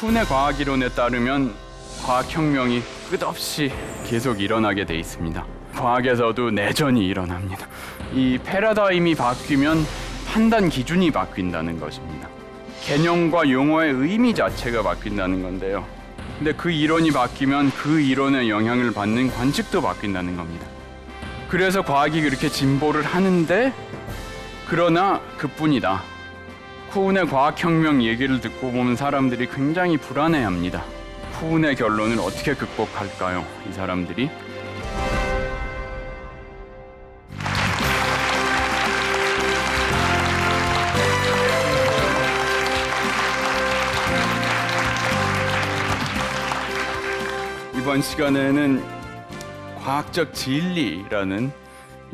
쿠hn의 과학이론에 따르면 과학혁명이 끝없이 계속 일어나게 돼 있습니다. 과학에서도 내전이 일어납니다. 이 패러다임이 바뀌면 판단 기준이 바뀐다는 것입니다. 개념과 용어의 의미 자체가 바뀐다는 건데요. 근데 그 이론이 바뀌면 그 이론의 영향을 받는 관측도 바뀐다는 겁니다. 그래서 과학이 그렇게 진보를 하는데, 그러나 그뿐이다. 쿠hn의 과학혁명 얘기를 듣고 보면 사람들이 굉장히 불안해합니다. 쿠hn의 결론을 어떻게 극복할까요? 이 사람들이. 이번 시간에는 과학적 진리라는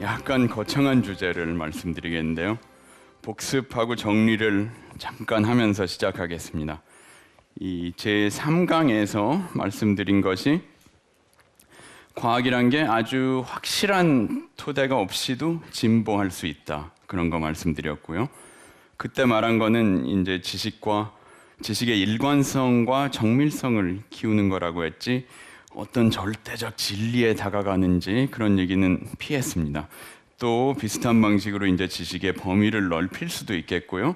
약간 거창한 주제를 말씀드리겠는데요. 복습하고 정리를 잠깐 하면서 시작하겠습니다. 이 제3강에서 말씀드린 것이 과학이란 게 아주 확실한 토대가 없이도 진보할 수 있다. 그런 거 말씀드렸고요. 그때 말한 거는 이제 지식의 일관성과 정밀성을 키우는 거라고 했지, 어떤 절대적 진리에 다가가는지 그런 얘기는 피했습니다. 또 비슷한 방식으로 이제 지식의 범위를 넓힐 수도 있겠고요.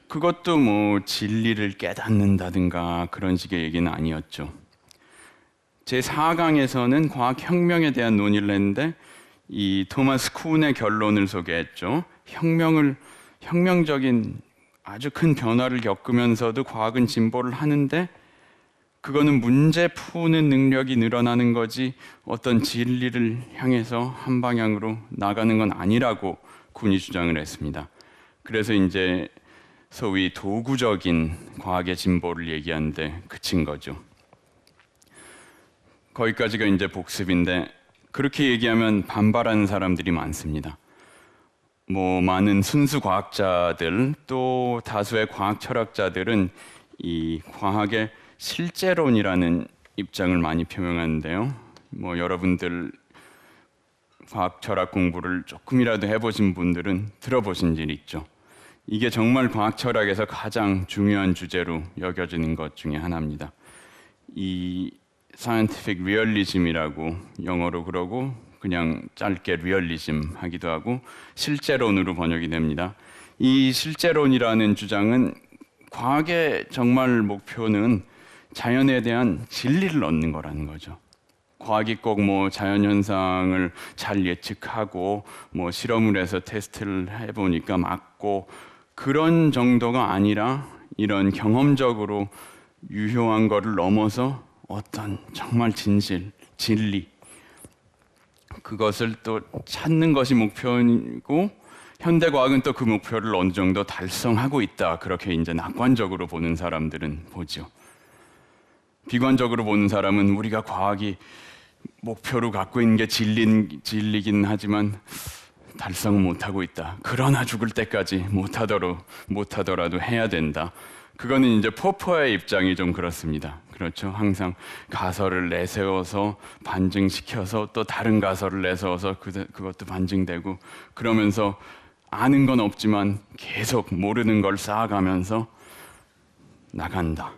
그것도 뭐 진리를 깨닫는다든가 그런 식의 얘기는 아니었죠. 제4강에서는 과학혁명에 대한 논의를 했는데, 이 토마스 쿠hn의 결론을 소개했죠. 혁명적인 아주 큰 변화를 겪으면서도 과학은 진보를 하는데, 그거는 문제 푸는 능력이 늘어나는 거지 어떤 진리를 향해서 한 방향으로 나가는 건 아니라고 쿠hn이 주장을 했습니다. 그래서 이제 소위 도구적인 과학의 진보를 얘기하는데 그친 거죠. 거기까지가 이제 복습인데, 그렇게 얘기하면 반발하는 사람들이 많습니다. 많은 순수 과학자들, 또 다수의 과학 철학자들은 이 과학의 실제론이라는 입장을 많이 표명하는데요. 여러분들 과학 철학 공부를 조금이라도 해보신 분들은 들어보신 일 있죠. 이게 정말 과학 철학에서 가장 중요한 주제로 여겨지는 것 중에 하나입니다. 이 scientific realism이라고 영어로 그러고 그냥 짧게 리얼리즘 하기도 하고 실제론으로 번역이 됩니다. 이 실제론이라는 주장은 과학의 정말 목표는 자연에 대한 진리를 얻는 거라는 거죠. 과학이 꼭 자연현상을 잘 예측하고 실험을 해서 테스트를 해보니까 맞고 그런 정도가 아니라, 이런 경험적으로 유효한 거를 넘어서 어떤 정말 진리, 그것을 또 찾는 것이 목표이고, 현대과학은 또 그 목표를 어느 정도 달성하고 있다. 그렇게 이제 낙관적으로 보는 사람들은 보죠. 비관적으로 보는 사람은 우리가 과학이 목표로 갖고 있는 게 진리긴 하지만 달성은 못하고 있다. 그러나 죽을 때까지 못하더라도 해야 된다. 그거는 이제 포퍼의 입장이 좀 그렇습니다. 그렇죠. 항상 가설을 내세워서 반증시켜서 또 다른 가설을 내세워서 그것도 반증되고, 그러면서 아는 건 없지만 계속 모르는 걸 쌓아가면서 나간다.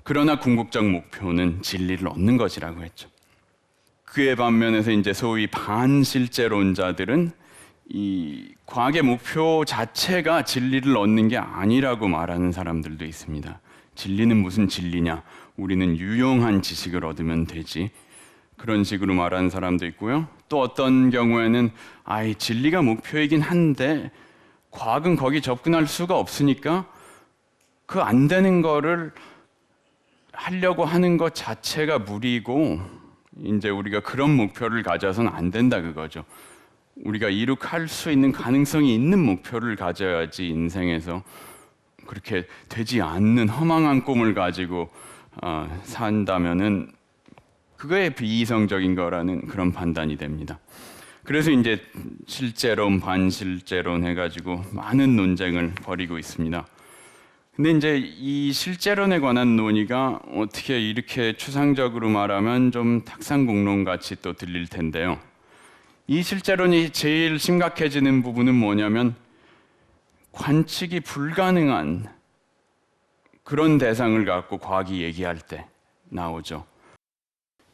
그러나 궁극적 목표는 진리를 얻는 것이라고 했죠. 그에 반면에서 이제 소위 반실제론자들은 이 과학의 목표 자체가 진리를 얻는 게 아니라고 말하는 사람들도 있습니다. 진리는 무슨 진리냐? 우리는 유용한 지식을 얻으면 되지. 그런 식으로 말하는 사람도 있고요. 또 어떤 경우에는 진리가 목표이긴 한데 과학은 거기 접근할 수가 없으니까 그 안 되는 거를 하려고 하는 것 자체가 무리고, 이제 우리가 그런 목표를 가져서는 안 된다 그거죠. 우리가 이룩할 수 있는 가능성이 있는 목표를 가져야지 인생에서 그렇게 되지 않는 허망한 꿈을 가지고 산다면은 그거에 비이성적인 거라는 그런 판단이 됩니다. 그래서 이제 실제론, 반실제론 해가지고 많은 논쟁을 벌이고 있습니다. 근데 이제 이 실제론에 관한 논의가 어떻게 이렇게 추상적으로 말하면 좀 탁상공론 같이 또 들릴 텐데요. 이 실제론이 제일 심각해지는 부분은 뭐냐면 관측이 불가능한 그런 대상을 갖고 과학이 얘기할 때 나오죠.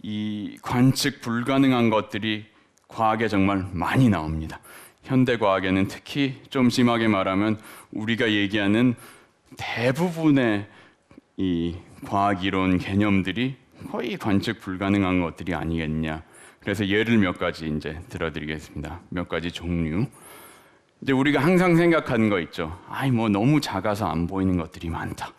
이 관측 불가능한 것들이 과학에 정말 많이 나옵니다. 현대 과학에는 특히 좀 심하게 말하면 우리가 얘기하는 대부분의 이 과학 이론 개념들이 거의 관측 불가능한 것들이 아니겠냐. 그래서 예를 몇 가지 이제 들어드리겠습니다. 몇 가지 종류. 이제 우리가 항상 생각하는 거 있죠. 뭐 너무 작아서 안 보이는 것들이 많다.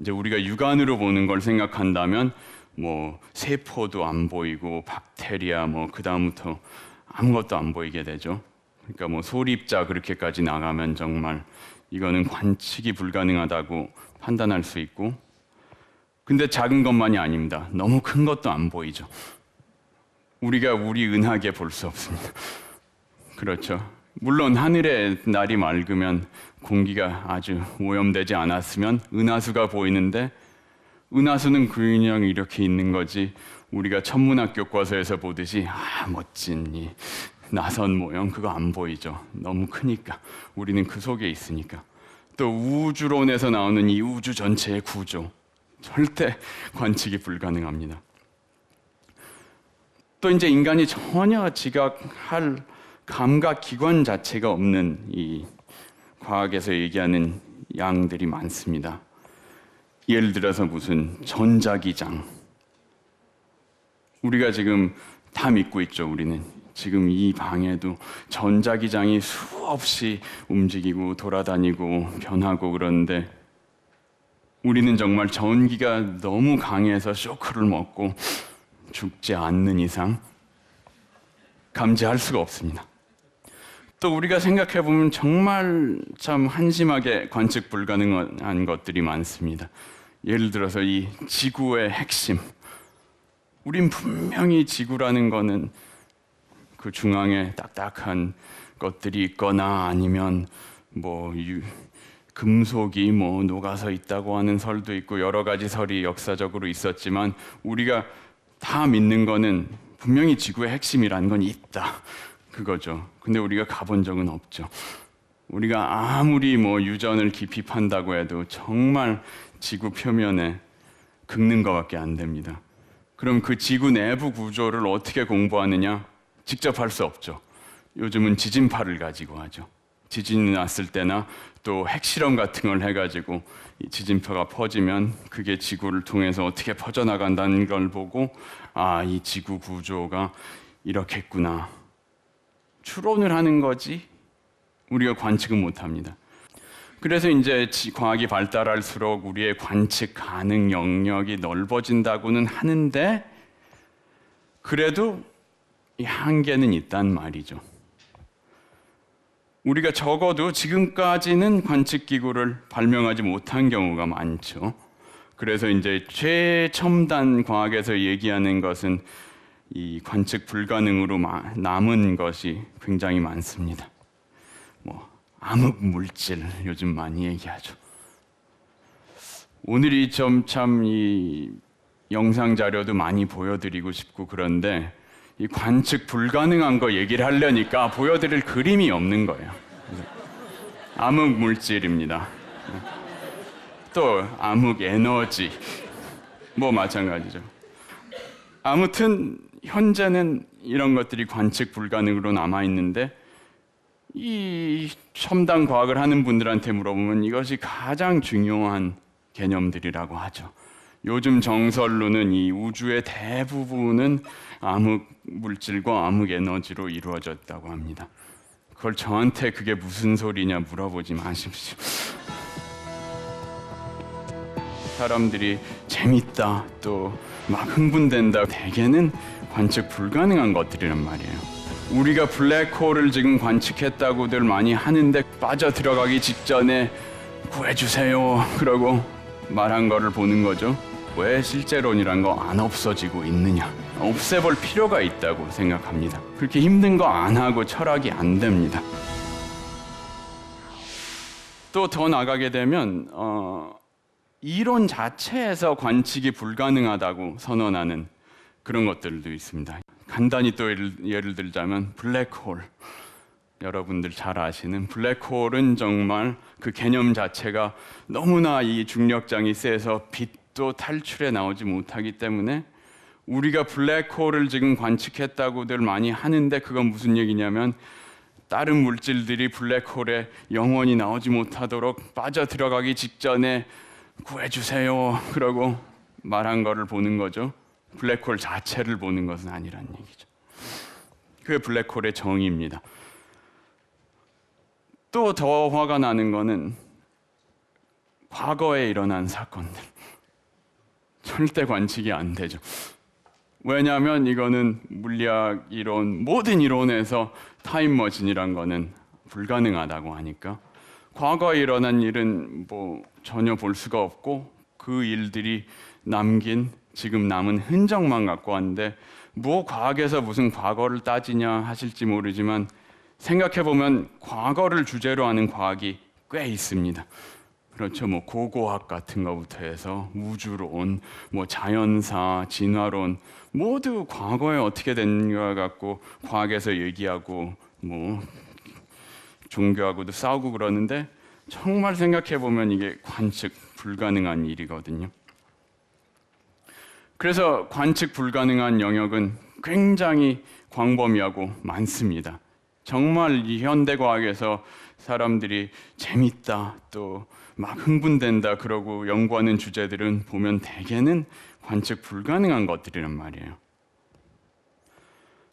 이제 우리가 육안으로 보는 걸 생각한다면 뭐 세포도 안 보이고 박테리아 뭐 그다음부터 아무것도 안 보이게 되죠. 그러니까 뭐 소립자 그렇게까지 나가면 정말 이거는 관측이 불가능하다고 판단할 수 있고, 근데 작은 것만이 아닙니다. 너무 큰 것도 안 보이죠. 우리가 우리 은하계 볼 수 없습니다. 그렇죠. 물론 하늘에 날이 맑으면 공기가 아주 오염되지 않았으면 은하수가 보이는데, 은하수는 그냥 이렇게 있는 거지 우리가 천문학 교과서에서 보듯이 멋진 이 나선 모형 그거 안 보이죠. 너무 크니까. 우리는 그 속에 있으니까. 또 우주론에서 나오는 이 우주 전체의 구조 절대 관측이 불가능합니다. 또 이제 인간이 전혀 지각할 감각 기관 자체가 없는 이 과학에서 얘기하는 양들이 많습니다. 예를 들어서 무슨 전자기장. 우리가 지금 다 믿고 있죠. 우리는 지금 이 방에도 전자기장이 수없이 움직이고 돌아다니고 변하고 그러는데, 우리는 정말 전기가 너무 강해서 쇼크를 먹고 죽지 않는 이상 감지할 수가 없습니다. 또 우리가 생각해 보면 정말 참 한심하게 관측 불가능한 것들이 많습니다. 예를 들어서 이 지구의 핵심. 우린 분명히 지구라는 거는 그 중앙에 딱딱한 것들이 있거나 아니면 뭐 금속이 뭐 녹아서 있다고 하는 설도 있고 여러 가지 설이 역사적으로 있었지만, 우리가 다 믿는 거는 분명히 지구의 핵심이라는 건 있다. 그거죠. 근데 우리가 가본 적은 없죠. 우리가 아무리 뭐 유전을 깊이 판다고 해도 정말 지구 표면에 긁는 것밖에 안 됩니다. 그럼 그 지구 내부 구조를 어떻게 공부하느냐? 직접 할 수 없죠. 요즘은 지진파를 가지고 하죠. 지진이 났을 때나 또 핵실험 같은 걸 해가지고 이 지진파가 퍼지면 그게 지구를 통해서 어떻게 퍼져나간다는 걸 보고 이 지구 구조가 이렇겠구나. 추론을 하는 거지 우리가 관측은 못합니다. 그래서 이제 과학이 발달할수록 우리의 관측 가능 영역이 넓어진다고는 하는데, 그래도 이 한계는 있단 말이죠. 우리가 적어도 지금까지는 관측기구를 발명하지 못한 경우가 많죠. 그래서 이제 최첨단 과학에서 얘기하는 것은 이 관측 불가능으로 남은 것이 굉장히 많습니다. 뭐 암흑 물질 요즘 많이 얘기하죠. 오늘이 좀 참 이 영상 자료도 많이 보여드리고 싶고 그런데, 이 관측 불가능한 거 얘기를 하려니까 보여드릴 그림이 없는 거예요. 암흑 물질입니다. 또 암흑 에너지 뭐 마찬가지죠. 아무튼 현재는 이런 것들이 관측 불가능으로 남아 있는데, 이 첨단 과학을 하는 분들한테 물어보면 이것이 가장 중요한 개념들이라고 하죠. 요즘 정설로는 이 우주의 대부분은 암흑 물질과 암흑 에너지로 이루어졌다고 합니다. 그걸 저한테 그게 무슨 소리냐 물어보지 마십시오. 사람들이 재밌다 또 막 흥분된다, 대개는 관측 불가능한 것들이란 말이에요. 우리가 블랙홀을 지금 관측했다고들 많이 하는데 빠져 들어가기 직전에 구해주세요 그러고 말한 거를 보는 거죠. 왜 실제론이란 거 안 없어지고 있느냐? 없애볼 필요가 있다고 생각합니다. 그렇게 힘든 거 안 하고 철학이 안 됩니다. 또 더 나가게 되면 이론 자체에서 관측이 불가능하다고 선언하는 그런 것들도 있습니다. 간단히 또 예를 들자면 블랙홀. 여러분들 잘 아시는 블랙홀은 정말 그 개념 자체가 너무나 이 중력장이 세서 빛도 탈출해 나오지 못하기 때문에 우리가 블랙홀을 지금 관측했다고들 많이 하는데 그건 무슨 얘기냐면 다른 물질들이 블랙홀에 영원히 나오지 못하도록 빠져 들어가기 직전에 구해주세요 그러고 말한 거를 보는 거죠. 블랙홀 자체를 보는 것은 아니란 얘기죠. 그게 블랙홀의 정의입니다. 또 더 화가 나는 거는 과거에 일어난 사건들. 절대 관측이 안 되죠. 왜냐하면 이거는 물리학 이론, 모든 이론에서 타임머신이란 거는 불가능하다고 하니까 과거에 일어난 일은 뭐 전혀 볼 수가 없고 그 일들이 남긴 지금 남은 흔적만 갖고 왔는데 뭐 과학에서 무슨 과거를 따지냐 하실지 모르지만 생각해보면 과거를 주제로 하는 과학이 꽤 있습니다. 그렇죠. 뭐 고고학 같은 것부터 해서 우주론, 뭐 자연사, 진화론 모두 과거에 어떻게 된가 갖고 과학에서 얘기하고 뭐 종교하고도 싸우고 그러는데 정말 생각해보면 이게 관측 불가능한 일이거든요. 그래서 관측 불가능한 영역은 굉장히 광범위하고 많습니다. 정말 이 현대과학에서 사람들이 재밌다 또 막 흥분된다 그러고 연구하는 주제들은 보면 대개는 관측 불가능한 것들이란 말이에요.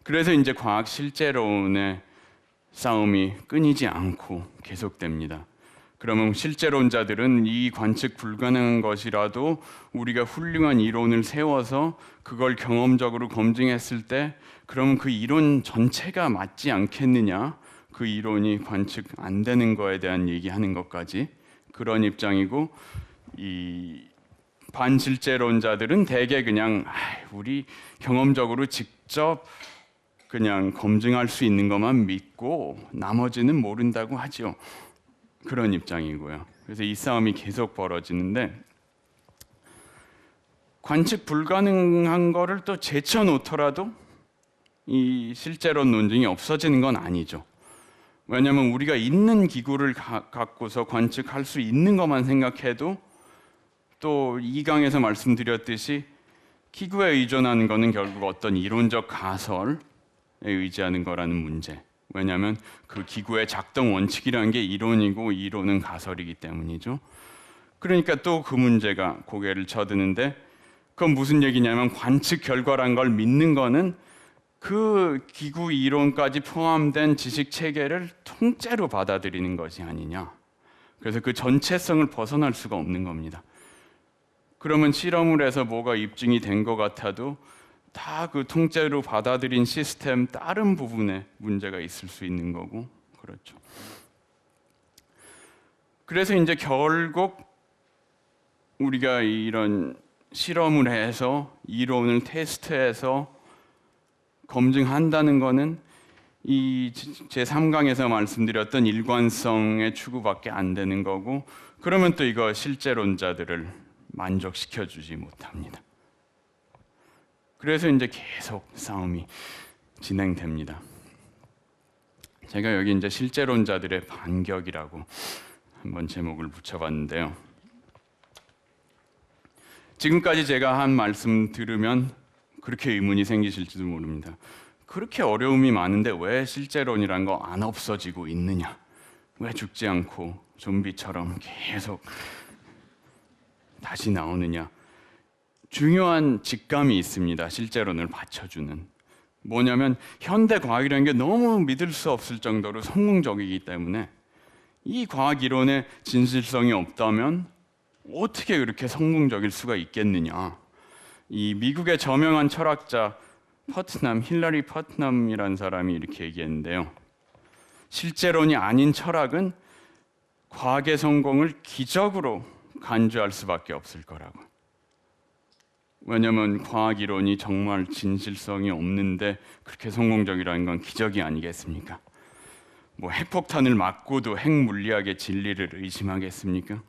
그래서 이제 과학 실제론의 싸움이 끊이지 않고 계속됩니다. 그러면 실제론자들은 이 관측 불가능한 것이라도 우리가 훌륭한 이론을 세워서 그걸 경험적으로 검증했을 때 그러면 그 이론 전체가 맞지 않겠느냐, 그 이론이 관측 안 되는 거에 대한 얘기하는 것까지 그런 입장이고, 이 반실제론자들은 대개 그냥 우리 경험적으로 직접 그냥 검증할 수 있는 것만 믿고 나머지는 모른다고 하죠. 그런 입장이고요. 그래서 이 싸움이 계속 벌어지는데 관측 불가능한 거를 또 제쳐놓더라도 이 실제론 논증이 없어지는 건 아니죠. 왜냐하면 우리가 있는 기구를 갖고서 관측할 수 있는 것만 생각해도 또 2강에서 말씀드렸듯이 기구에 의존하는 것은 결국 어떤 이론적 가설에 의지하는 거라는 문제. 왜냐하면 그 기구의 작동 원칙이라는 게 이론이고 이론은 가설이기 때문이죠. 그러니까 또 그 문제가 고개를 쳐드는데 그건 무슨 얘기냐면 관측 결과란 걸 믿는 거는 그 기구 이론까지 포함된 지식 체계를 통째로 받아들이는 것이 아니냐. 그래서 그 전체성을 벗어날 수가 없는 겁니다. 그러면 실험을 해서 뭐가 입증이 된 것 같아도 다 그 통째로 받아들인 시스템 다른 부분에 문제가 있을 수 있는 거고, 그렇죠. 그래서 이제 결국 우리가 이런 실험을 해서 이론을 테스트해서 검증한다는 거는 이 제3강에서 말씀드렸던 일관성의 추구밖에 안 되는 거고, 그러면 또 이거 실제론자들을 만족시켜 주지 못합니다. 그래서 이제 계속 싸움이 진행됩니다. 제가 여기 이제 실제론자들의 반격이라고 한번 제목을 붙여봤는데요. 지금까지 제가 한 말씀 들으면 그렇게 의문이 생기실지도 모릅니다. 그렇게 어려움이 많은데 왜 실제론이란 거 안 없어지고 있느냐? 왜 죽지 않고 좀비처럼 계속 다시 나오느냐? 중요한 직감이 있습니다. 실제론을 받쳐주는. 뭐냐면 현대 과학이라는 게 너무 믿을 수 없을 정도로 성공적이기 때문에 이 과학 이론의 진실성이 없다면 어떻게 그렇게 성공적일 수가 있겠느냐? 이 미국의 저명한 철학자 힐러리 퍼트넘이라는 사람이 이렇게 얘기했는데요. 실제론이 아닌 철학은 과학의 성공을 기적으로 간주할 수밖에 없을 거라고. 왜냐하면 과학 이론이 정말 진실성이 없는데 그렇게 성공적이라는 건 기적이 아니겠습니까? 뭐 핵폭탄을 맞고도 핵물리학의 진리를 의심하겠습니까?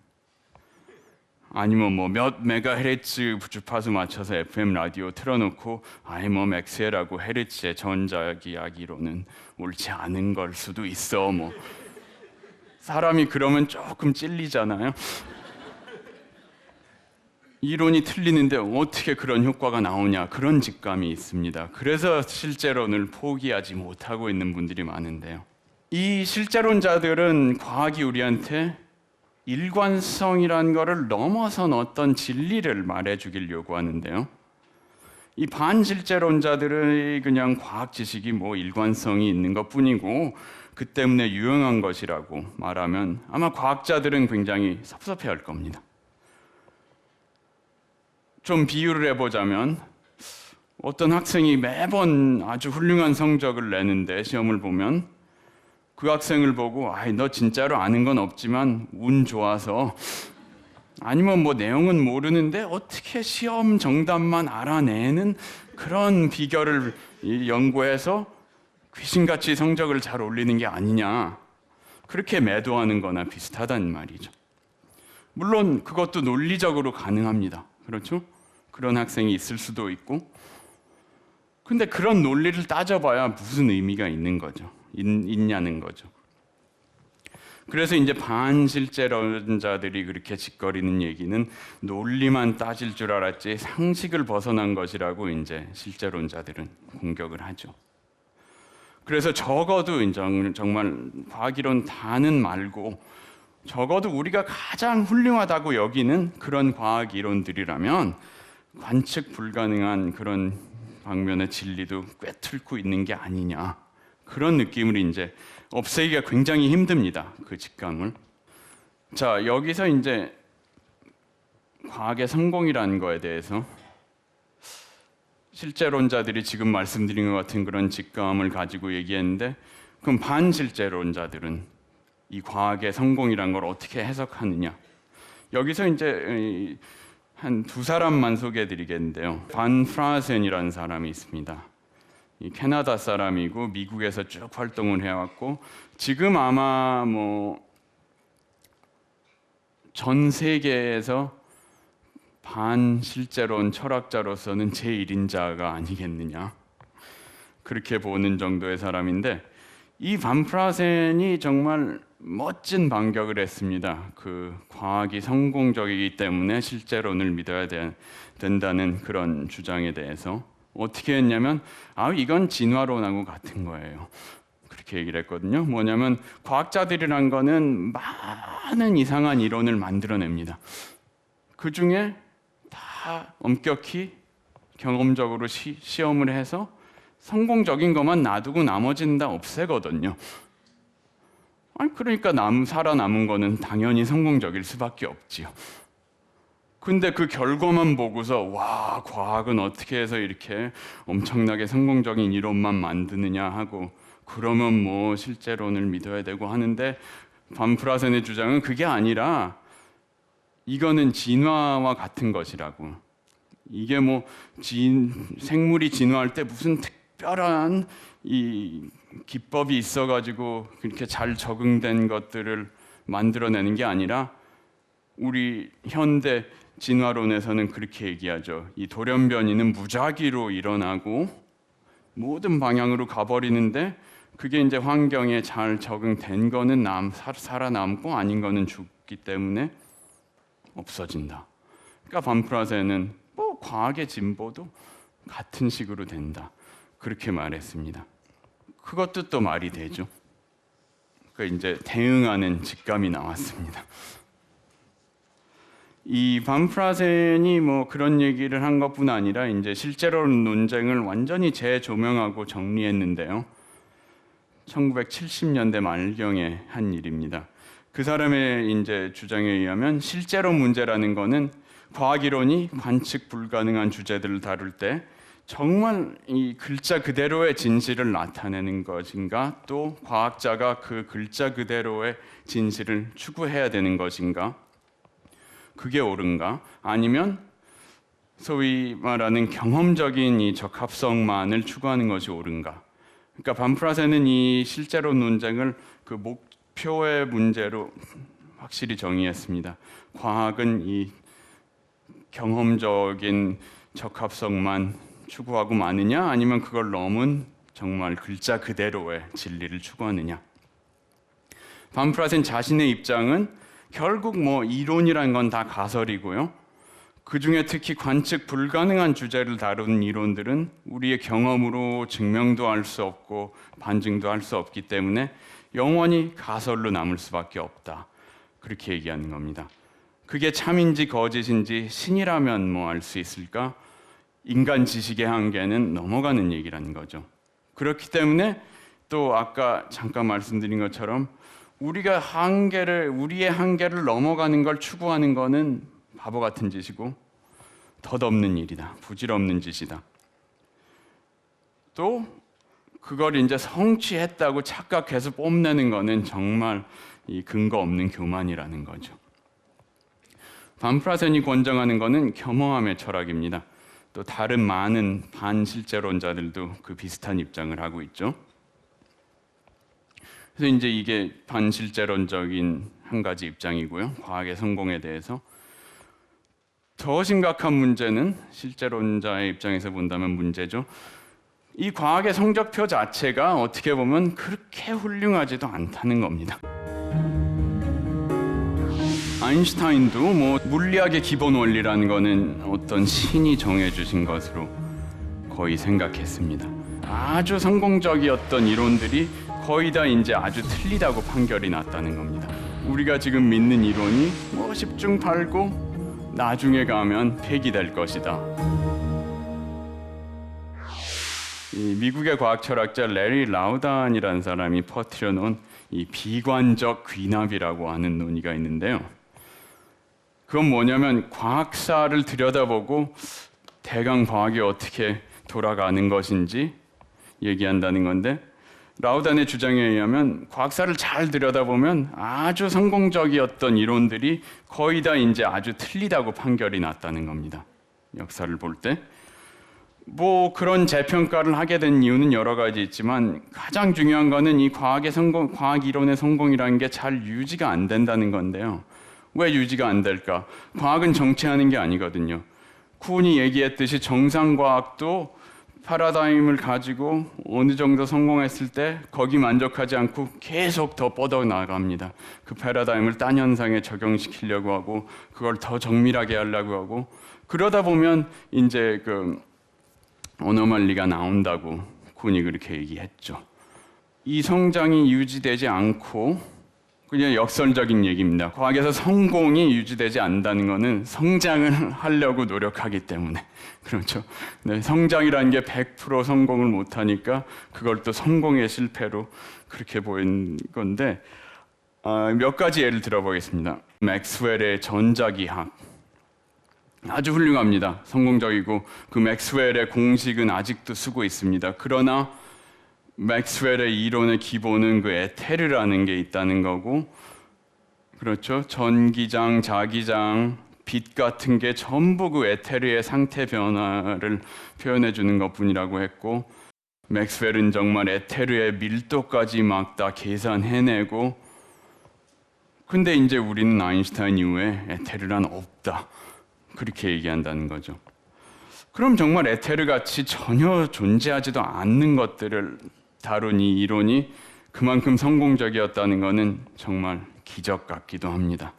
아니면 뭐 몇 메가헤르츠 주파수 맞춰서 FM 라디오 틀어놓고 뭐 맥스웰하고 헤르츠의 전자기 이야기로는 옳지 않은 걸 수도 있어. 뭐 사람이 그러면 조금 찔리잖아요. 이론이 틀리는데 어떻게 그런 효과가 나오냐, 그런 직감이 있습니다. 그래서 실제론을 포기하지 못하고 있는 분들이 많은데요. 이 실제론자들은 과학이 우리한테 일관성이란 거를 넘어선 어떤 진리를 말해주길 요구하는데요. 이 반실제론자들의 그냥 과학 지식이 뭐 일관성이 있는 것뿐이고 그 때문에 유용한 것이라고 말하면 아마 과학자들은 굉장히 섭섭해할 겁니다. 좀 비유를 해보자면 어떤 학생이 매번 아주 훌륭한 성적을 내는데 시험을 보면 그 학생을 보고 너 진짜로 아는 건 없지만 운 좋아서, 아니면 뭐 내용은 모르는데 어떻게 시험 정답만 알아내는 그런 비결을 연구해서 귀신같이 성적을 잘 올리는 게 아니냐, 그렇게 매도하는 거나 비슷하다는 말이죠. 물론 그것도 논리적으로 가능합니다. 그렇죠? 그런 학생이 있을 수도 있고. 근데 그런 논리를 따져봐야 무슨 의미가 있는 거죠. 있냐는 거죠. 그래서 이제 반실제론자들이 그렇게 짓거리는 얘기는 논리만 따질 줄 알았지 상식을 벗어난 것이라고 이제 실제론자들은 공격을 하죠. 그래서 적어도 정말 과학이론 다는 말고 적어도 우리가 가장 훌륭하다고 여기는 그런 과학 이론들이라면 관측 불가능한 그런 방면의 진리도 꿰뚫고 있는 게 아니냐, 그런 느낌을 이제 없애기가 굉장히 힘듭니다. 그 직감을. 자, 여기서 이제 과학의 성공이라는 거에 대해서 실제론자들이 지금 말씀드린 것 같은 그런 직감을 가지고 얘기했는데, 그럼 반실제론자들은 이 과학의 성공이라는 걸 어떻게 해석하느냐? 여기서 이제 한 두 사람만 소개해 드리겠는데요. 반 프라센이라는 사람이 있습니다. 이 캐나다 사람이고 미국에서 쭉 활동을 해왔고 지금 아마 뭐 전 세계에서 반실제론 철학자로서는 제1인자가 아니겠느냐, 그렇게 보는 정도의 사람인데, 이 반 프라센이 정말 멋진 반격을 했습니다. 그 과학이 성공적이기 때문에 실제론을 믿어야 된다는 그런 주장에 대해서 어떻게 했냐면 이건 진화론하고 같은 거예요. 그렇게 얘기를 했거든요. 뭐냐면 과학자들이란 거는 많은 이상한 이론을 만들어냅니다. 그 중에 다 엄격히 경험적으로 시험을 해서 성공적인 것만 놔두고 나머지는 다 없애거든요. 그러니까 살아남은 거는 당연히 성공적일 수밖에 없지요. 근데 그 결과만 보고서 와, 과학은 어떻게 해서 이렇게 엄청나게 성공적인 이론만 만드느냐 하고, 그러면 뭐 실제론을 믿어야 되고 하는데, 반 프라센의 주장은 그게 아니라 이거는 진화와 같은 것이라고. 이게 뭐 생물이 진화할 때 무슨 특별한 이 기법이 있어가지고 그렇게 잘 적응된 것들을 만들어내는 게 아니라, 우리 현대 진화론에서는 그렇게 얘기하죠. 이 돌연변이는 무작위로 일어나고 모든 방향으로 가버리는데, 그게 이제 환경에 잘 적응된 거는 살아남고 아닌 거는 죽기 때문에 없어진다. 그러니까 반 프라센은 뭐 과학의 진보도 같은 식으로 된다, 그렇게 말했습니다. 그것도 또 말이 되죠. 그러니까 이제 대응하는 직감이 나왔습니다. 이 반 프라센이 뭐 그런 얘기를 한 것뿐 아니라 이제 실제론 논쟁을 완전히 재조명하고 정리했는데요. 1970년대 말경에 한 일입니다. 그 사람의 이제 주장에 의하면 실제론 문제라는 거는 과학 이론이 관측 불가능한 주제들을 다룰 때 정말 이 글자 그대로의 진실을 나타내는 것인가, 또 과학자가 그 글자 그대로의 진실을 추구해야 되는 것인가, 그게 옳은가, 아니면 소위 말하는 경험적인 이 적합성만을 추구하는 것이 옳은가. 그러니까 반 프라센은 이 실제론 논쟁을 그 목표의 문제로 확실히 정의했습니다. 과학은 이 경험적인 적합성만 추구하고 마느냐, 아니면 그걸 넘은 정말 글자 그대로의 진리를 추구하느냐. 반 프라센 자신의 입장은 결국 이론이란 건 다 가설이고요. 그 중에 특히 관측 불가능한 주제를 다루는 이론들은 우리의 경험으로 증명도 할 수 없고 반증도 할 수 없기 때문에 영원히 가설로 남을 수밖에 없다. 그렇게 얘기하는 겁니다. 그게 참인지 거짓인지 신이라면 알 수 있을까? 인간 지식의 한계는 넘어가는 얘기라는 거죠. 그렇기 때문에 또 아까 잠깐 말씀드린 것처럼 우리의 한계를 넘어가는 걸 추구하는 거는 바보 같은 짓이고 덧없는 일이다. 부질없는 짓이다. 또 그걸 이제 성취했다고 착각해서 뽐내는 거는 정말 이 근거 없는 교만이라는 거죠. 반 프라센이 권장하는 거는 겸허함의 철학입니다. 또 다른 많은 반실제론자들도 그 비슷한 입장을 하고 있죠. 그래서 이제 이게 반실제론적인 한 가지 입장이고요. 과학의 성공에 대해서. 더 심각한 문제는 실제론자의 입장에서 본다면 문제죠. 이 과학의 성적표 자체가 어떻게 보면 그렇게 훌륭하지도 않다는 겁니다. 아인슈타인도 물리학의 기본 원리라는 거는 어떤 신이 정해주신 것으로 거의 생각했습니다. 아주 성공적이었던 이론들이 거의 다 이제 아주 틀리다고 판결이 났다는 겁니다. 우리가 지금 믿는 이론이 10중 8구 나중에 가면 폐기될 것이다. 이 미국의 과학 철학자 레리 라우단이라는 사람이 퍼뜨려 놓은 이 비관적 귀납이라고 하는 논의가 있는데요. 그건 뭐냐면 과학사를 들여다보고 대강 과학이 어떻게 돌아가는 것인지 얘기한다는 건데, 라우단의 주장에 의하면 과학사를 잘 들여다보면 아주 성공적이었던 이론들이 거의 다 이제 아주 틀리다고 판결이 났다는 겁니다. 역사를 볼 때. 그런 재평가를 하게 된 이유는 여러 가지 있지만 가장 중요한 거는 이 과학 이론의 성공이라는 게 잘 유지가 안 된다는 건데요. 왜 유지가 안 될까? 과학은 정체하는 게 아니거든요. 쿤이 얘기했듯이 정상과학도 패러다임을 가지고 어느 정도 성공했을 때 거기 만족하지 않고 계속 더 뻗어나갑니다. 그 패러다임을 딴 현상에 적용시키려고 하고 그걸 더 정밀하게 하려고 하고, 그러다 보면 이제 그 어노멀리가 나온다고 쿤이 그렇게 얘기했죠. 이 성장이 유지되지 않고 그냥 역설적인 얘기입니다. 과학에서 성공이 유지되지 않는다는 것은 성장을 하려고 노력하기 때문에 그렇죠. 네, 성장이라는 게 100% 성공을 못하니까 그걸 또 성공의 실패로 그렇게 보인 건데, 몇 가지 예를 들어보겠습니다. 맥스웰의 전자기학 아주 훌륭합니다. 성공적이고 그 맥스웰의 공식은 아직도 쓰고 있습니다. 그러나 맥스웰의 이론의 기본은 그 에테르라는 게 있다는 거고, 그렇죠. 전기장, 자기장, 빛 같은 게 전부 그 에테르의 상태 변화를 표현해 주는 것뿐이라고 했고, 맥스웰은 정말 에테르의 밀도까지 막 다 계산해내고, 근데 이제 우리는 아인슈타인 이후에 에테르란 없다. 그렇게 얘기한다는 거죠. 그럼 정말 에테르 같이 전혀 존재하지도 않는 것들을 다룬 이 이론이 그만큼 성공적이었다는 것은 정말 기적 같기도 합니다.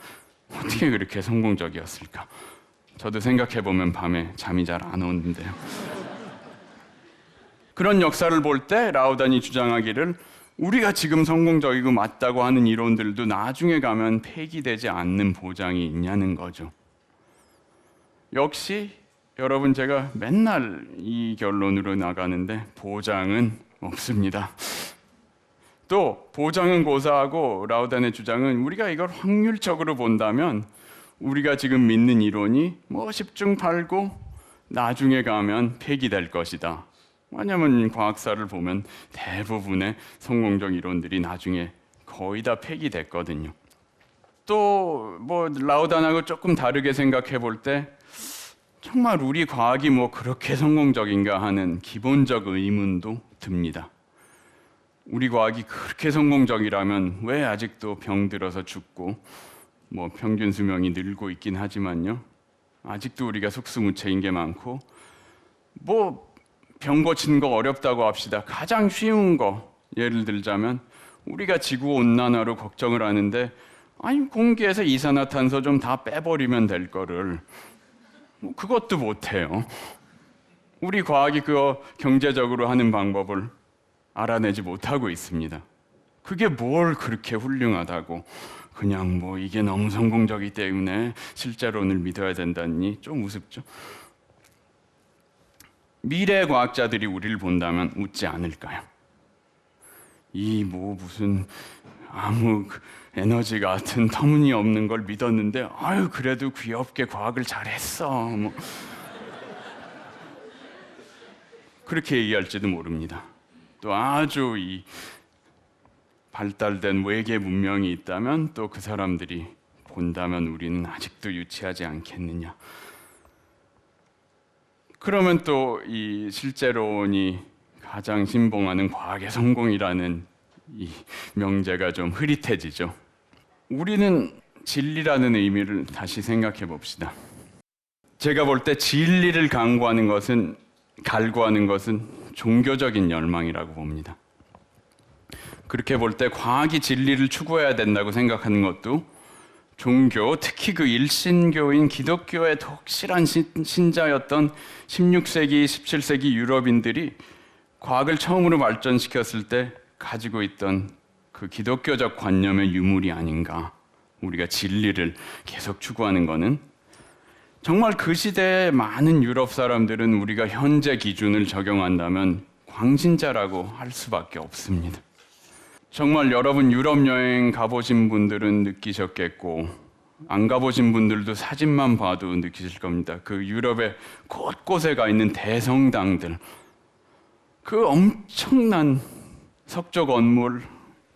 어떻게 그렇게 성공적이었을까? 저도 생각해보면 밤에 잠이 잘 안 오는데요. 그런 역사를 볼 때 라우단이 주장하기를 우리가 지금 성공적이고 맞다고 하는 이론들도 나중에 가면 폐기되지 않는 보장이 있냐는 거죠. 역시 여러분, 제가 맨날 이 결론으로 나가는데 보장은 없습니다. 또 보장은 고사하고 라우단의 주장은 우리가 이걸 확률적으로 본다면 우리가 지금 믿는 이론이 10중 8구 나중에 가면 폐기될 것이다. 왜냐하면 과학사를 보면 대부분의 성공적 이론들이 나중에 거의 다 폐기됐거든요. 또 라우단하고 조금 다르게 생각해 볼 때 정말 우리 과학이 그렇게 성공적인가 하는 기본적 의문도 듭니다. 우리 과학이 그렇게 성공적이라면 왜 아직도 병들어서 죽고 평균 수명이 늘고 있긴 하지만요. 아직도 우리가 속수무책인 게 많고, 뭐 병 고치는 거 어렵다고 합시다. 가장 쉬운 거 예를 들자면 우리가 지구 온난화로 걱정을 하는데, 아니 공기에서 이산화탄소 좀 다 빼버리면 될 거를 뭐 그것도 못해요. 우리 과학이 그거 경제적으로 하는 방법을 알아내지 못하고 있습니다. 그게 뭘 그렇게 훌륭하다고 그냥 뭐 이게 너무 성공적이기 때문에 실제론을 믿어야 된다니 좀 우습죠. 미래 과학자들이 우리를 본다면 웃지 않을까요? 이 뭐 무슨 아무 에너지 같은 터무니없는 걸 믿었는데 아유 그래도 귀엽게 과학을 잘했어 뭐 그렇게 얘기할지도 모릅니다. 또 아주 이 발달된 외계 문명이 있다면 또 그 사람들이 본다면 우리는 아직도 유치하지 않겠느냐. 그러면 또 이 실제론이 가장 신봉하는 과학의 성공이라는 이 명제가 좀 흐릿해지죠. 우리는 진리라는 의미를 다시 생각해 봅시다. 제가 볼 때 진리를 갈구하는 것은 종교적인 열망이라고 봅니다. 그렇게 볼 때 과학이 진리를 추구해야 된다고 생각하는 것도 종교, 특히 그 일신교인 기독교의 독실한 신자였던 16세기, 17세기 유럽인들이 과학을 처음으로 발전시켰을 때 가지고 있던 그 기독교적 관념의 유물이 아닌가. 우리가 진리를 계속 추구하는 것은 정말 그 시대의 많은 유럽 사람들은 우리가 현재 기준을 적용한다면 광신자라고 할 수밖에 없습니다. 정말 여러분 유럽 여행 가보신 분들은 느끼셨겠고 안 가보신 분들도 사진만 봐도 느끼실 겁니다. 그 유럽의 곳곳에 가 있는 대성당들, 그 엄청난 석조 건물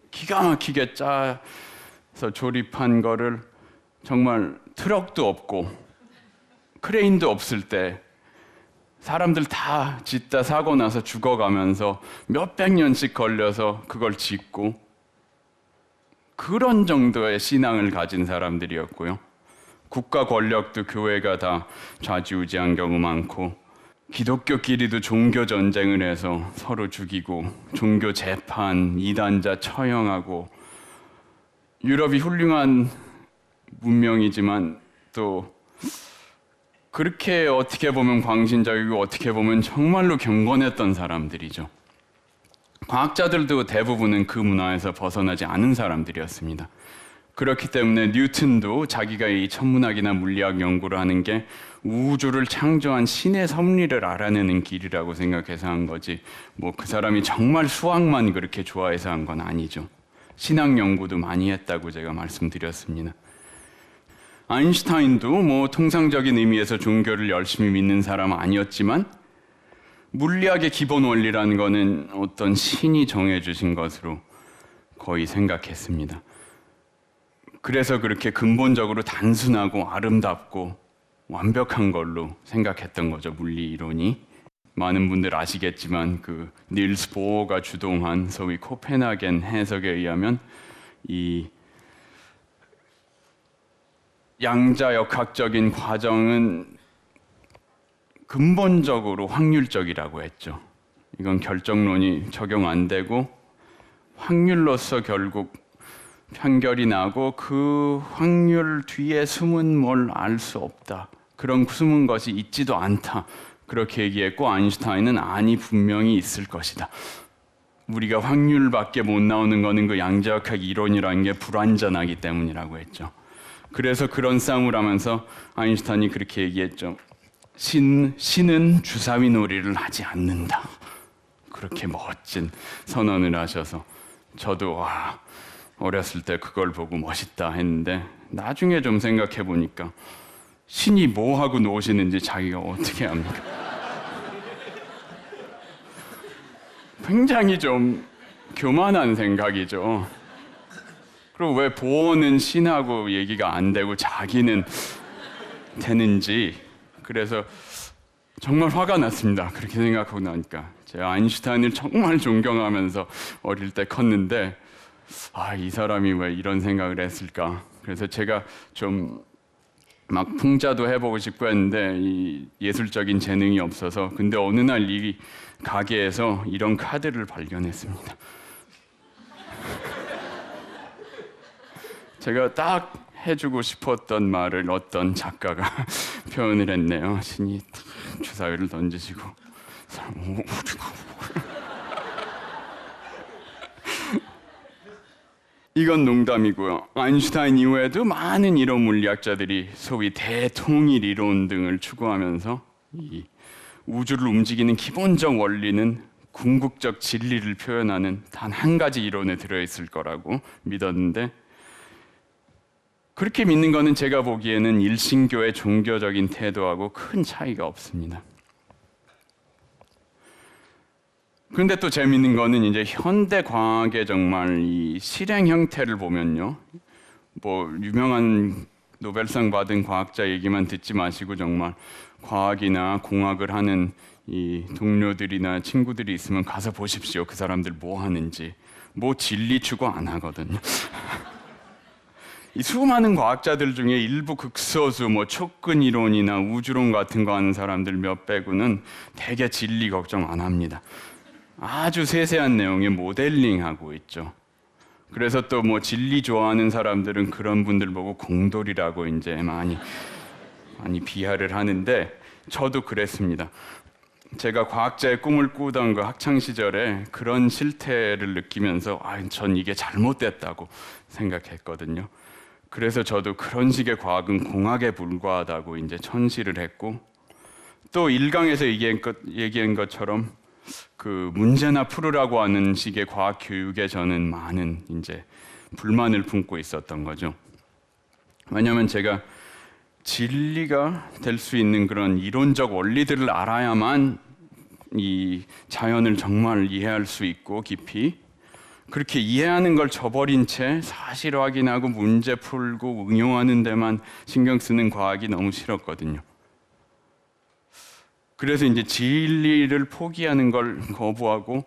기가 막히게 짜서 조립한 거를 정말 트럭도 없고 크레인도 없을 때 사람들 다 짓다 사고 나서 죽어가면서 몇백 년씩 걸려서 그걸 짓고 그런 정도의 신앙을 가진 사람들이었고요. 국가 권력도 교회가 다 좌지우지한 경우 많고 기독교끼리도 종교 전쟁을 해서 서로 죽이고 종교 재판, 이단자 처형하고 유럽이 훌륭한 문명이지만 또 그렇게 어떻게 보면 광신적이고 어떻게 보면 정말로 경건했던 사람들이죠. 과학자들도 대부분은 그 문화에서 벗어나지 않은 사람들이었습니다. 그렇기 때문에 뉴턴도 자기가 이 천문학이나 물리학 연구를 하는 게 우주를 창조한 신의 섭리를 알아내는 길이라고 생각해서 한 거지 뭐 그 사람이 정말 수학만 그렇게 좋아해서 한 건 아니죠. 신학 연구도 많이 했다고 제가 말씀드렸습니다. 아인슈타인도 뭐 통상적인 의미에서 종교를 열심히 믿는 사람은 아니었지만 물리학의 기본 원리라는 거는 어떤 신이 정해주신 것으로 거의 생각했습니다. 그래서 그렇게 근본적으로 단순하고 아름답고 완벽한 걸로 생각했던 거죠, 물리 이론이. 많은 분들 아시겠지만 그 닐스 보어가 주동한 소위 코펜하겐 해석에 의하면 이 양자역학적인 과정은 근본적으로 확률적이라고 했죠. 이건 결정론이 적용 안 되고 확률로서 결국 판결이 나고 그 확률 뒤에 숨은 뭘 알 수 없다. 그런 숨은 것이 있지도 않다. 그렇게 얘기했고 아인슈타인은 아니 분명히 있을 것이다. 우리가 확률밖에 못 나오는 거는 그 양자역학 이론이라는 게 불완전하기 때문이라고 했죠. 그래서 그런 싸움을 하면서 아인슈타인이 그렇게 얘기했죠. 신은 주사위 놀이를 하지 않는다. 그렇게 멋진 선언을 하셔서 저도 어렸을 때 그걸 보고 멋있다 했는데 나중에 좀 생각해 보니까 신이 뭐 하고 노시는지 자기가 어떻게 합니까? 굉장히 좀 교만한 생각이죠. 그리고 왜 보어는 신하고 얘기가 안 되고 자기는 되는지. 그래서 정말 화가 났습니다. 그렇게 생각하고 나니까. 제가 아인슈타인을 정말 존경하면서 어릴 때 컸는데 이 사람이 왜 이런 생각을 했을까. 그래서 제가 좀 막 풍자도 해보고 싶고 했는데 이 예술적인 재능이 없어서 근데 어느 날 이 가게에서 이런 카드를 발견했습니다. 제가 딱 해주고 싶었던 말을 어떤 작가가 표현을 했네요. 신이 주사위를 던지시고 이건 농담이고요. 아인슈타인 이후에도 많은 이론 물리학자들이 소위 대통일 이론 등을 추구하면서 이 우주를 움직이는 기본적 원리는 궁극적 진리를 표현하는 단 한 가지 이론에 들어있을 거라고 믿었는데 그렇게 믿는 거는 제가 보기에는 일신교의 종교적인 태도하고 큰 차이가 없습니다. 그런데 또 재밌는 거는 이제 현대 과학의 정말 이 실행 형태를 보면요. 뭐 유명한 노벨상 받은 과학자 얘기만 듣지 마시고 정말 과학이나 공학을 하는 이 동료들이나 친구들이 있으면 가서 보십시오. 그 사람들 뭐 하는지. 뭐 진리 추구 안 하거든요. 이 수많은 과학자들 중에 일부 극소수 뭐 촉근 이론이나 우주론 같은 거 하는 사람들 몇 빼고는 대개 진리 걱정 안 합니다. 아주 세세한 내용의 모델링하고 있죠. 그래서 또 뭐 진리 좋아하는 사람들은 그런 분들 보고 공돌이라고 이제 많이 비하를 하는데 저도 그랬습니다. 제가 과학자의 꿈을 꾸던 그 학창 시절에 그런 실태를 느끼면서 전 이게 잘못됐다고 생각했거든요. 그래서 저도 그런 식의 과학은 공학에 불과하다고 이제 천시를 했고 또 1강에서 얘기한 것처럼 그 문제나 풀으라고 하는 식의 과학 교육에 저는 많은 이제 불만을 품고 있었던 거죠. 왜냐하면 제가 진리가 될 수 있는 그런 이론적 원리들을 알아야만 이 자연을 정말 이해할 수 있고 깊이 그렇게 이해하는 걸 저버린 채 사실 확인하고 문제 풀고 응용하는 데만 신경 쓰는 과학이 너무 싫었거든요. 그래서 이제 진리를 포기하는 걸 거부하고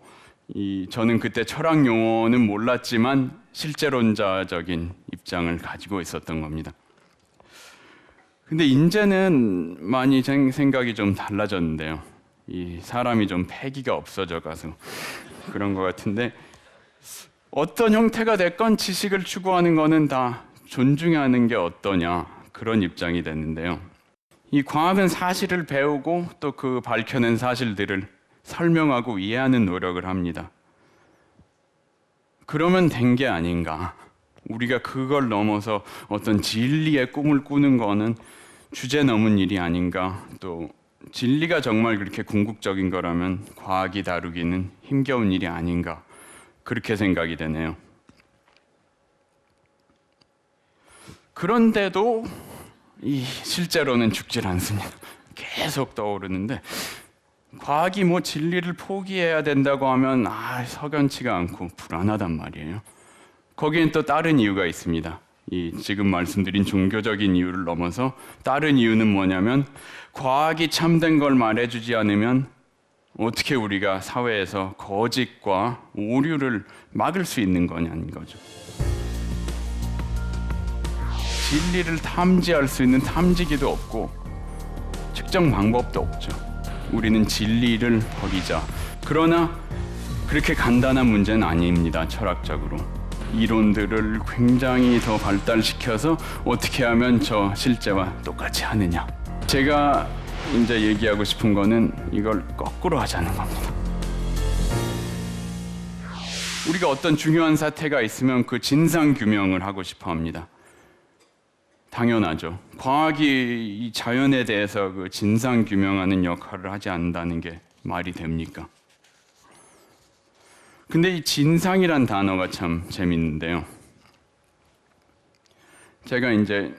저는 그때 철학 용어는 몰랐지만 실제론자적인 입장을 가지고 있었던 겁니다. 근데 이제는 많이 생각이 좀 달라졌는데요. 이 사람이 좀 패기가 없어져 가서 그런 것 같은데 어떤 형태가 됐건 지식을 추구하는 거는 다 존중하는 게 어떠냐 그런 입장이 됐는데요. 이 과학은 사실을 배우고 또 그 밝혀낸 사실들을 설명하고 이해하는 노력을 합니다. 그러면 된 게 아닌가. 우리가 그걸 넘어서 어떤 진리의 꿈을 꾸는 거는 주제 넘은 일이 아닌가. 또 진리가 정말 그렇게 궁극적인 거라면 과학이 다루기는 힘겨운 일이 아닌가. 그렇게 생각이 되네요. 그런데도 실제로는 죽질 않습니다. 계속 떠오르는데 과학이 뭐 진리를 포기해야 된다고 하면 석연치가 않고 불안하단 말이에요. 거기엔 또 다른 이유가 있습니다. 지금 말씀드린 종교적인 이유를 넘어서 다른 이유는 뭐냐면 과학이 참된 걸 말해주지 않으면 어떻게 우리가 사회에서 거짓과 오류를 막을 수 있는 거냐는 거죠. 진리를 탐지할 수 있는 탐지기도 없고 측정 방법도 없죠. 우리는 진리를 버리자. 그러나 그렇게 간단한 문제는 아닙니다. 철학적으로. 이론들을 굉장히 더 발달시켜서 어떻게 하면 저 실제와 똑같이 하느냐. 제가 이제 얘기하고 싶은 거는 이걸 거꾸로 하자는 겁니다. 우리가 어떤 중요한 사태가 있으면 그 진상 규명을 하고 싶어 합니다. 당연하죠. 과학이 이 자연에 대해서 그 진상 규명하는 역할을 하지 않는다는 게 말이 됩니까? 근데 이 진상이란 단어가 참 재밌는데요. 제가 이제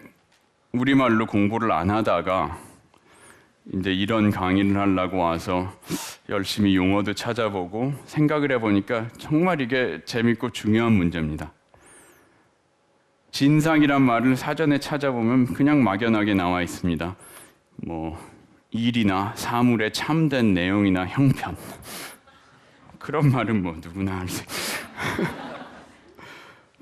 우리말로 공부를 안 하다가 이제 이런 강의를 하려고 와서 열심히 용어도 찾아보고 생각을 해보니까 정말 이게 재밌고 중요한 문제입니다. 진상이란 말을 사전에 찾아보면 그냥 막연하게 나와 있습니다. 뭐 일이나 사물의 참된 내용이나 형편. 그런 말은 뭐 누구나 할 수.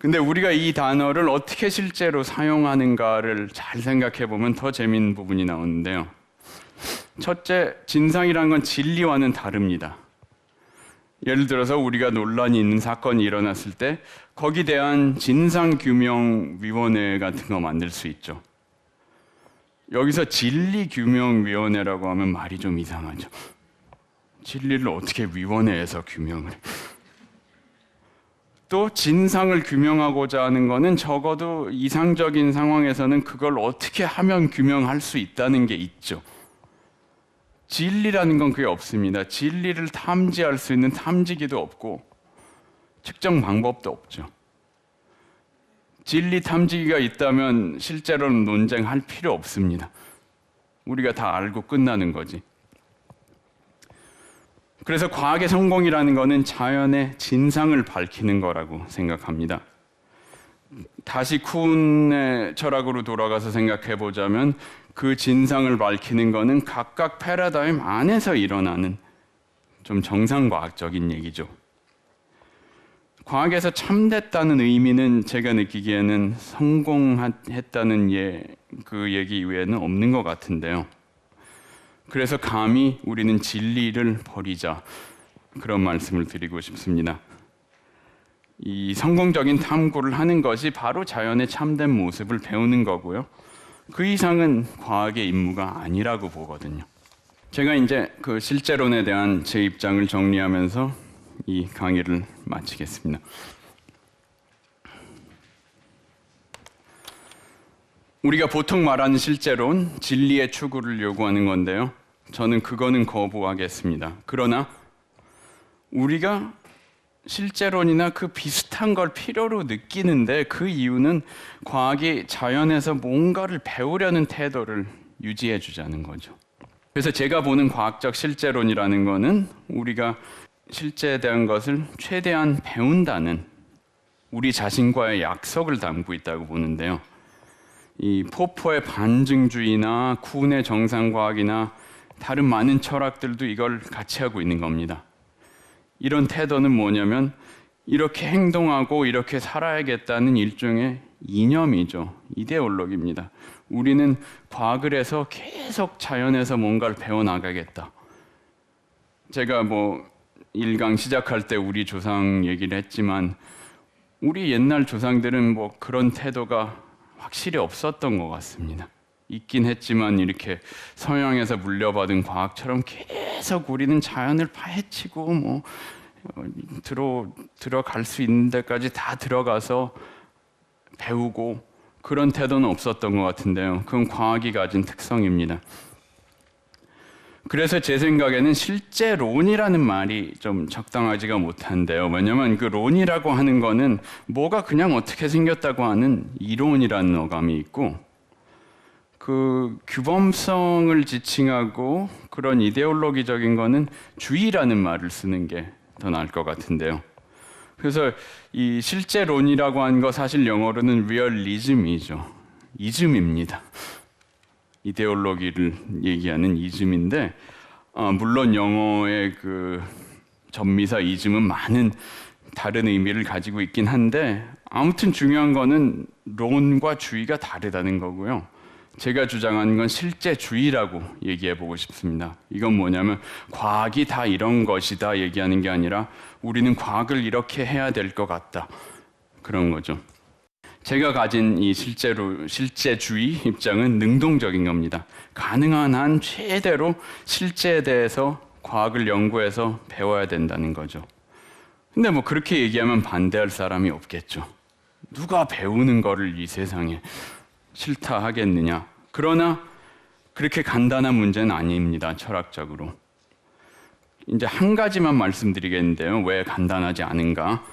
근데 우리가 이 단어를 어떻게 실제로 사용하는가를 잘 생각해 보면 더 재미있는 부분이 나오는데요. 첫째, 진상이라는 건 진리와는 다릅니다. 예를 들어서 우리가 논란이 있는 사건이 일어났을 때 거기에 대한 진상규명위원회 같은 거 만들 수 있죠. 여기서 진리규명위원회라고 하면 말이 좀 이상하죠. 진리를 어떻게 위원회에서 규명을 해? 또 진상을 규명하고자 하는 것은 적어도 이상적인 상황에서는 그걸 어떻게 하면 규명할 수 있다는 게 있죠. 진리라는 건 그게 없습니다. 진리를 탐지할 수 있는 탐지기도 없고 측정 방법도 없죠. 진리 탐지기가 있다면 실제로는 논쟁할 필요 없습니다. 우리가 다 알고 끝나는 거지. 그래서 과학의 성공이라는 것은 자연의 진상을 밝히는 거라고 생각합니다. 다시 쿤의 철학으로 돌아가서 생각해 보자면 그 진상을 밝히는 것은 각각 패러다임 안에서 일어나는 좀 정상과학적인 얘기죠. 과학에서 참됐다는 의미는 제가 느끼기에는 성공했다는 그 얘기 이외에는 없는 것 같은데요. 그래서 감히 우리는 진리를 버리자, 그런 말씀을 드리고 싶습니다. 이 성공적인 탐구를 하는 것이 바로 자연의 참된 모습을 배우는 거고요. 그 이상은 과학의 임무가 아니라고 보거든요. 제가 이제 그 실제론에 대한 제 입장을 정리하면서 이 강의를 마치겠습니다. 우리가 보통 말하는 실제론, 진리의 추구를 요구하는 건데요. 저는 그거는 거부하겠습니다. 그러나 우리가 실제론이나 그 비슷한 걸 필요로 느끼는데 그 이유는 과학이 자연에서 뭔가를 배우려는 태도를 유지해 주자는 거죠. 그래서 제가 보는 과학적 실제론이라는 거는 우리가 실제에 대한 것을 최대한 배운다는 우리 자신과의 약속을 담고 있다고 보는데요. 이 포퍼의 반증주의나 쿤의 정상과학이나 다른 많은 철학들도 이걸 같이 하고 있는 겁니다. 이런 태도는 뭐냐면 이렇게 행동하고 이렇게 살아야겠다는 일종의 이념이죠. 이데올로기입니다. 우리는 과학을 해서 계속 자연에서 뭔가를 배워나가겠다. 제가 1강 시작할 때 우리 조상 얘기를 했지만 우리 옛날 조상들은 그런 태도가 확실히 없었던 것 같습니다. 있긴 했지만 이렇게 서양에서 물려받은 과학처럼 계속 우리는 자연을 파헤치고 들어갈 수 있는 데까지 다 들어가서 배우고 그런 태도는 없었던 것 같은데요. 그건 과학이 가진 특성입니다. 그래서 제 생각에는 실제론이라는 말이 좀 적당하지가 못한데요. 왜냐하면 그 론이라고 하는 거는 뭐가 그냥 어떻게 생겼다고 하는 이론이라는 어감이 있고 그 규범성을 지칭하고 그런 이데올로기적인 거는 주의라는 말을 쓰는 게 더 나을 것 같은데요. 그래서 이 실제론이라고 하는 거 사실 영어로는 리얼리즘이죠. 이즘입니다. 이데올로기를 얘기하는 이즘인데 물론 영어의 그 전미사 이즘은 많은 다른 의미를 가지고 있긴 한데 아무튼 중요한 거는 론과 주의가 다르다는 거고요. 제가 주장하는 건 실제주의라고 얘기해 보고 싶습니다. 이건 뭐냐면 과학이 다 이런 것이다 얘기하는 게 아니라 우리는 과학을 이렇게 해야 될 것 같다. 그런 거죠. 제가 가진 이 실제주의 입장은 능동적인 겁니다. 가능한 한 최대로 실제에 대해서 과학을 연구해서 배워야 된다는 거죠. 근데 그렇게 얘기하면 반대할 사람이 없겠죠. 누가 배우는 거를 이 세상에 싫다 하겠느냐. 그러나 그렇게 간단한 문제는 아닙니다. 철학적으로. 이제 한 가지만 말씀드리겠는데요. 왜 간단하지 않은가?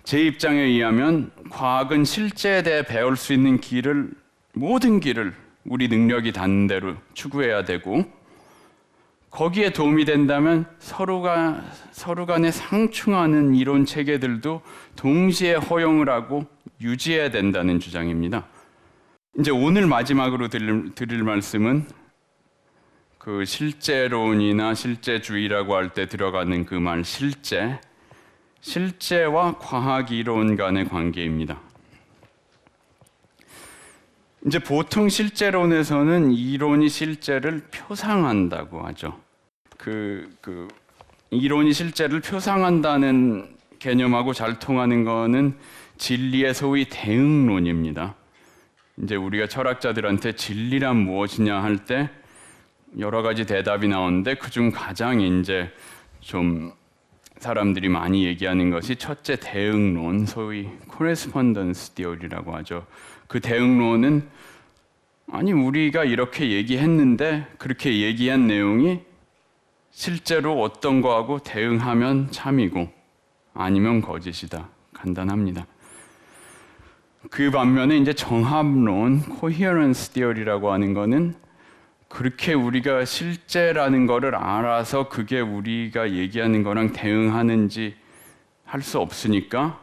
제 입장에 의하면 과학은 실제에 대해 배울 수 있는 모든 길을 우리 능력이 닿는 대로 추구해야 되고 거기에 도움이 된다면 서로 간에 상충하는 이론 체계들도 동시에 허용을 하고 유지해야 된다는 주장입니다. 이제 오늘 마지막으로 드릴 말씀은 그 실제론이나 실제주의라고 할 때 들어가는 그 말 실제와 과학 이론 간의 관계입니다. 이제 보통 실제론에서는 이론이 실제를 표상한다고 하죠. 이론이 실제를 표상한다는 개념하고 잘 통하는 거는 진리의 소위 대응론입니다. 이제 우리가 철학자들한테 진리란 무엇이냐 할 때 여러 가지 대답이 나오는데 그중 가장 이제 좀 사람들이 많이 얘기하는 것이 첫째 대응론, 소위 코레스폰던스 디어리라고 하죠. 그 대응론은 아니 우리가 이렇게 얘기했는데 그렇게 얘기한 내용이 실제로 어떤 거하고 대응하면 참이고 아니면 거짓이다. 간단합니다. 그 반면에 이제 정합론, 코히어런스 디어리라고 하는 거는 그렇게 우리가 실제라는 거를 알아서 그게 우리가 얘기하는 거랑 대응하는지 할 수 없으니까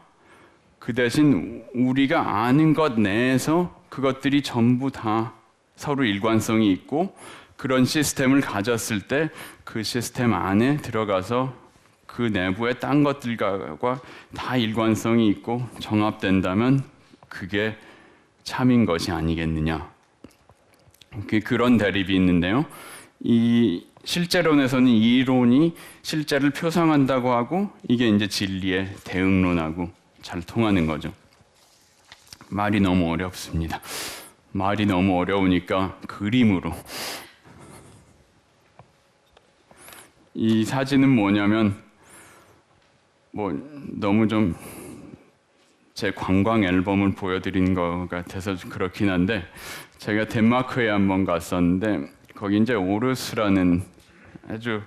그 대신 우리가 아는 것 내에서 그것들이 전부 다 서로 일관성이 있고 그런 시스템을 가졌을 때 그 시스템 안에 들어가서 그 내부에 딴 것들과 다 일관성이 있고 정합된다면 그게 참인 것이 아니겠느냐. 그런 대립이 있는데요. 이 실제론에서는 이 이론이 실제를 표상한다고 하고 이게 이제 진리의 대응론하고 잘 통하는 거죠. 말이 너무 어렵습니다. 말이 너무 어려우니까 그림으로. 이 사진은 뭐냐면 너무 좀 제 관광 앨범을 보여드린 것 같아서 그렇긴 한데 제가 덴마크에 한번 갔었는데 거기 이제 오르스라는 아주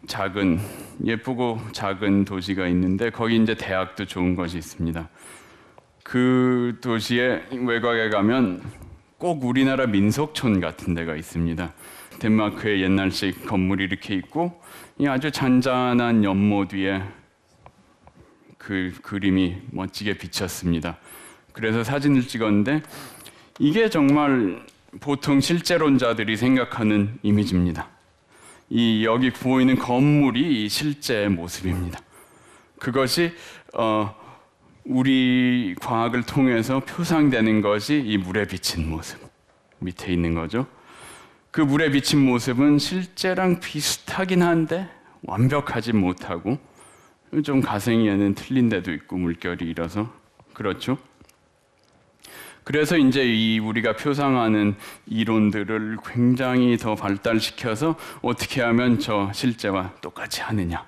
작은 예쁘고 작은 도시가 있는데 거기 이제 대학도 좋은 것이 있습니다. 그 도시에 외곽에 가면 꼭 우리나라 민속촌 같은 데가 있습니다. 덴마크의 옛날식 건물이 이렇게 있고 이 아주 잔잔한 연못 위에 그 그림이 멋지게 비쳤습니다. 그래서 사진을 찍었는데 이게 정말 보통 실제론자들이 생각하는 이미지입니다. 이 여기 보이는 건물이 이 실제의 모습입니다. 그것이 우리 과학을 통해서 표상되는 것이 이 물에 비친 모습 밑에 있는 거죠. 그 물에 비친 모습은 실제랑 비슷하긴 한데 완벽하지 못하고 좀 가생이에는 틀린 데도 있고 물결이 일어서 그렇죠. 그래서 이제 이 우리가 표상하는 이론들을 굉장히 더 발달시켜서 어떻게 하면 저 실제와 똑같이 하느냐.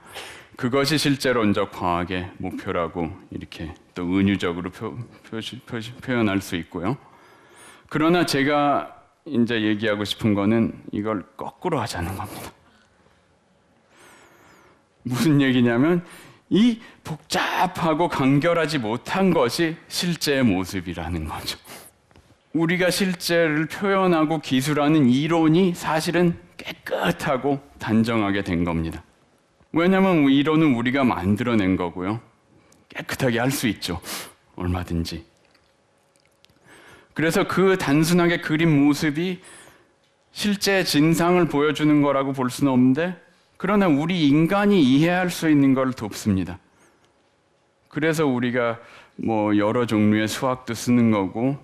그것이 실제론적 과학의 목표라고 이렇게 또 은유적으로 표현할 수 있고요. 그러나 제가 이제 얘기하고 싶은 거는 이걸 거꾸로 하자는 겁니다. 무슨 얘기냐면 이 복잡하고 간결하지 못한 것이 실제의 모습이라는 거죠. 우리가 실제를 표현하고 기술하는 이론이 사실은 깨끗하고 단정하게 된 겁니다. 왜냐하면 이론은 우리가 만들어낸 거고요. 깨끗하게 할 수 있죠. 얼마든지. 그래서 그 단순하게 그린 모습이 실제 진상을 보여주는 거라고 볼 수는 없는데 그러나 우리 인간이 이해할 수 있는 걸 돕습니다. 그래서 우리가 여러 종류의 수학도 쓰는 거고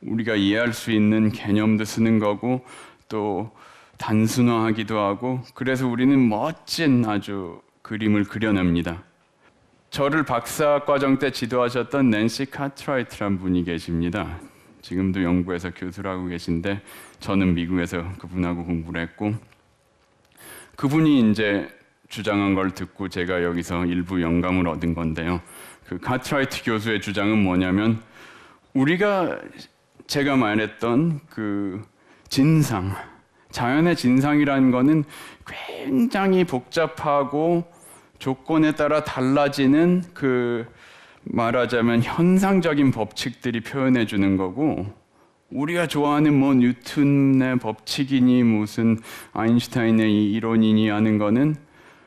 우리가 이해할 수 있는 개념도 쓰는 거고 또 단순화하기도 하고 그래서 우리는 멋진 아주 그림을 그려냅니다. 저를 박사과정 때 지도하셨던 낸시 카트라이트란 분이 계십니다. 지금도 영국에서 교수를 하고 계신데 저는 미국에서 그분하고 공부를 했고 그분이 이제 주장한 걸 듣고 제가 여기서 일부 영감을 얻은 건데요. 그 카트라이트 교수의 주장은 뭐냐면 우리가 제가 말했던 그 진상, 자연의 진상이라는 거는 굉장히 복잡하고 조건에 따라 달라지는 그 말하자면 현상적인 법칙들이 표현해 주는 거고 우리가 좋아하는 뉴턴의 법칙이니 무슨 아인슈타인의 이 이론이니 하는 거는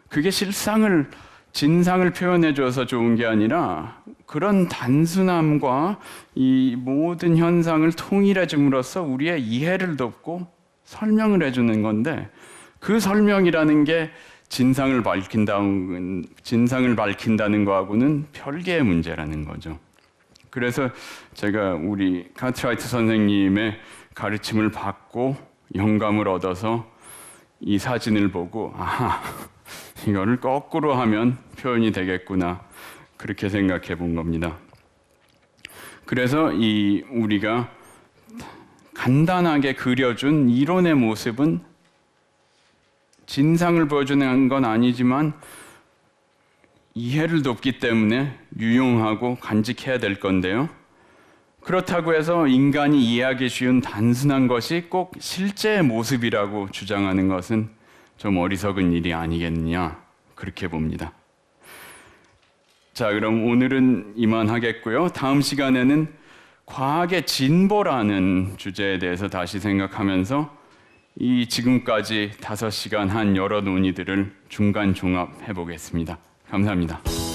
그게 진상을 표현해 줘서 좋은 게 아니라 그런 단순함과 이 모든 현상을 통일해 줌으로써 우리의 이해를 돕고 설명을 해 주는 건데 그 설명이라는 게 진상을 밝힌다는 거하고는 별개의 문제라는 거죠. 그래서 제가 우리 카트라이트 선생님의 가르침을 받고 영감을 얻어서 이 사진을 보고 이거를 거꾸로 하면 표현이 되겠구나 그렇게 생각해 본 겁니다. 그래서 우리가 간단하게 그려준 이론의 모습은 진상을 보여주는 건 아니지만 이해를 돕기 때문에 유용하고 간직해야 될 건데요. 그렇다고 해서 인간이 이해하기 쉬운 단순한 것이 꼭 실제의 모습이라고 주장하는 것은 좀 어리석은 일이 아니겠느냐 그렇게 봅니다. 자, 그럼 오늘은 이만하겠고요. 다음 시간에는 과학의 진보라는 주제에 대해서 다시 생각하면서 이 지금까지 5시간 한 여러 논의들을 중간 종합해 보겠습니다. 감사합니다.